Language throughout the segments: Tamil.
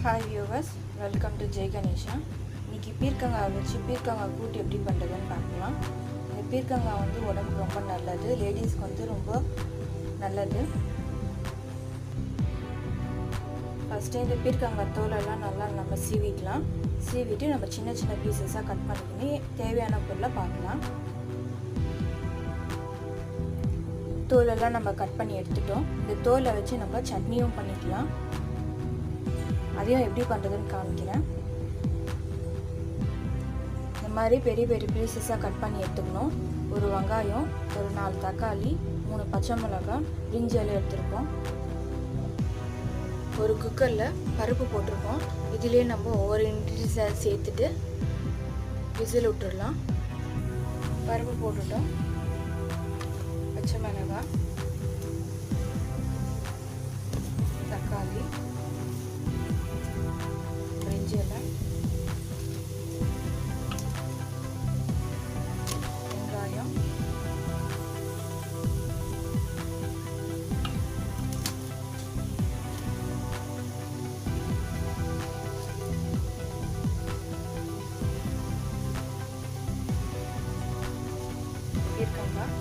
Hi viewers, welcome to Jai Ganesha. இன்றைக்கி பீர்க்கங்காய் வச்சு பீர்க்கங்காய் கூட்டு எப்படி பண்ணுறதுன்னு பார்க்கலாம். இந்த பீர்க்கங்காய் உடம்புக்கு ரொம்ப நல்லது, லேடிஸ்க்கு ரொம்ப நல்லது. ஃபஸ்ட்டு இந்த பீர்க்கங்காய் தோலெல்லாம் நல்லா நம்ம சீவிட்டு நம்ம சின்ன சின்ன பீசஸாக கட் பண்ணிக்கின்னு தேவையான பொருளை பார்க்கலாம். தோலெல்லாம் நம்ம கட் பண்ணி எடுத்துட்டோம். இந்த தோலை வச்சு நம்ம சட்னியும் பண்ணிக்கலாம். அதையும் எப்படி பண்ணுறதுன்னு காமிக்கிறேன். இந்த மாதிரி பெரிய பெரிய பீசஸாக கட் பண்ணி எடுத்துக்கணும். ஒரு வெங்காயம், ஒரு 4 தக்காளி, 3 பச்சை மிளகாய், பிரிஞ்சால் எடுத்துருக்கோம். ஒரு குக்கரில் பருப்பு போட்டிருக்கோம். இதிலே நம்ம ஒவ்வொரு இன்க்ரீடியன்ஸை சேர்த்துட்டு விசில் விட்டுடலாம். பருப்பு போட்டுட்டோம். பச்சை மிளகாய், தக்காளி, பிரிஞ்சில், வெங்காயம், பீர்க்கங்காய்,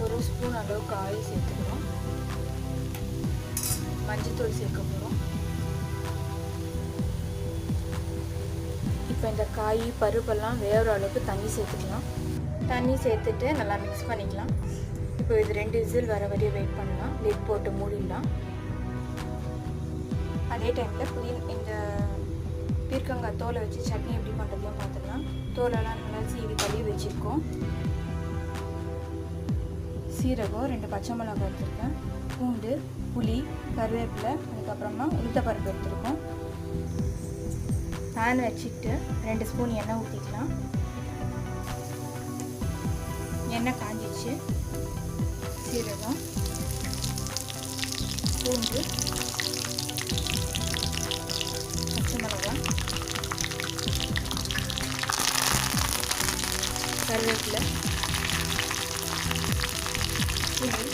ஒரு ஸ்பூன் அளவுக்கு ஆயில் சேர்த்துக்கிறோம். மஞ்சத்தூள் சேர்க்க போகிறோம். இப்போ இந்த காய் பருப்பெல்லாம் வேகிற அளவுக்கு தண்ணி சேர்த்துக்கலாம். தண்ணி சேர்த்துட்டு நல்லா மிக்ஸ் பண்ணிக்கலாம். இப்போ இது 2 விசில் வர வரையும் வெயிட் பண்ணலாம். லிட் போட்டு மூடிடலாம். அதே டைமில் இந்த பீர்க்கங்காய் தோலை வச்சு சட்னி எப்படி பண்ணுறதையும் பார்த்துக்கலாம். தோலெல்லாம் நல்லா சீவி கழுவி வச்சுருக்கோம். சீரகம், 2 பச்சை மிளகாய் எடுத்துருக்கேன். பூண்டு, புளி, கருவேப்பிலை, அதுக்கப்புறமா உளுத்தப்பருப்பு எடுத்துருக்கோம். பேன் வச்சுட்டு 2 ஸ்பூன் எண்ணெய் ஊற்றிக்கலாம். எண்ணெய் காஞ்சிச்சு. சீரகம், பூண்டு, பச்சை மிளகாய், கருவேப்பிலை, புளி,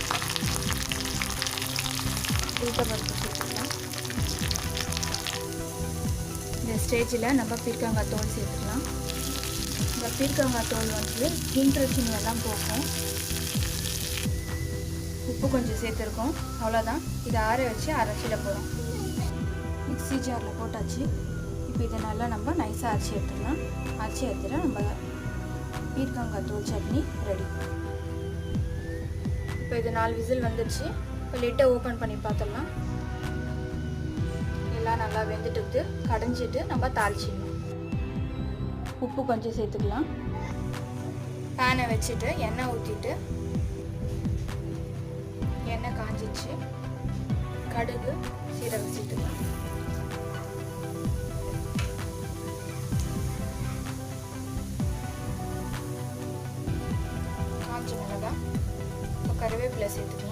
உளுத்தப்பருப்பு சேர்த்துக்கலாம். இந்த ஸ்டேஜில் நம்ம பீர்க்கங்காய் தோல் சேர்த்துக்கலாம். இந்த பீர்க்கங்காய் தோல் ஸ்கின் பிரச்சனையெல்லாம் போகும். உப்பு கொஞ்சம் சேர்த்துருக்கோம். அவ்வளோதான். இதை ஆற வச்சு அரைச்சிட போகிறோம். மிக்ஸி ஜாரில் போட்டாச்சு. இப்போ இதை நல்லா நம்ம நைஸாக அரைச்சி எடுத்துக்கலாம். அரைச்சி எடுத்துகிட்டு நம்ம பீர்க்கங்காய் தோல் சட்னி ரெடி. இப்போ இது 4 விசில் வந்துடுச்சு. இப்போ லிட்டை ஓப்பன் பண்ணி பார்த்துடலாம். எல்லாம் நல்லா வெந்துட்டு கடைஞ்சிட்டு நம்ம தாளிச்சிடணும். உப்பு கொஞ்சம் சேர்த்துக்கலாம். பேனை வச்சுட்டு எண்ணெய் ஊற்றிட்டு எண்ணெய் காஞ்சிச்சு. கடுகு, சீரகம் சேர்த்துக்கலாம். காஞ்ச மிளகாய், இப்போ கருவேப்பிலை சேர்த்துக்கலாம்.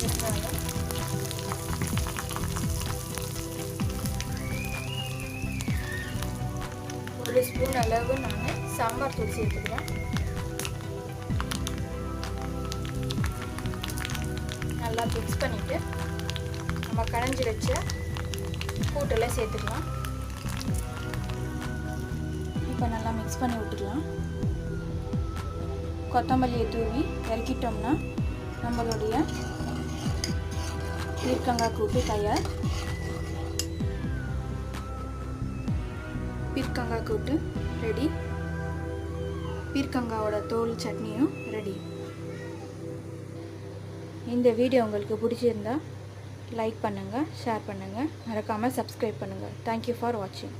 வெங்காயம், ஒரு ஸ்பூன் அளவு நான் சாம்பார் தூள் சேர்த்துக்கிறேன். நல்லா மிக்ஸ் பண்ணிவிட்டு நம்ம கடைஞ்சி வச்ச கூட்டெல்லாம் சேர்த்துக்கலாம். இப்போ நல்லா மிக்ஸ் பண்ணி விட்டுக்கலாம். கொத்தமல்லியை தூவி இறக்கிட்டோம்னா நம்மளுடைய பீர்க்கங்காய் கூட்டு தயார். பீர்க்கங்காய் கூட்டு ரெடி. பீர்க்கங்காயோட தோல் சட்னியும் ரெடி. இந்த வீடியோ உங்களுக்கு பிடிச்சிருந்தா லைக் பண்ணுங்கள், ஷேர் பண்ணுங்கள், மறக்காமல் சப்ஸ்கிரைப் பண்ணுங்கள். தேங்க்யூ ஃபார் வாட்சிங்.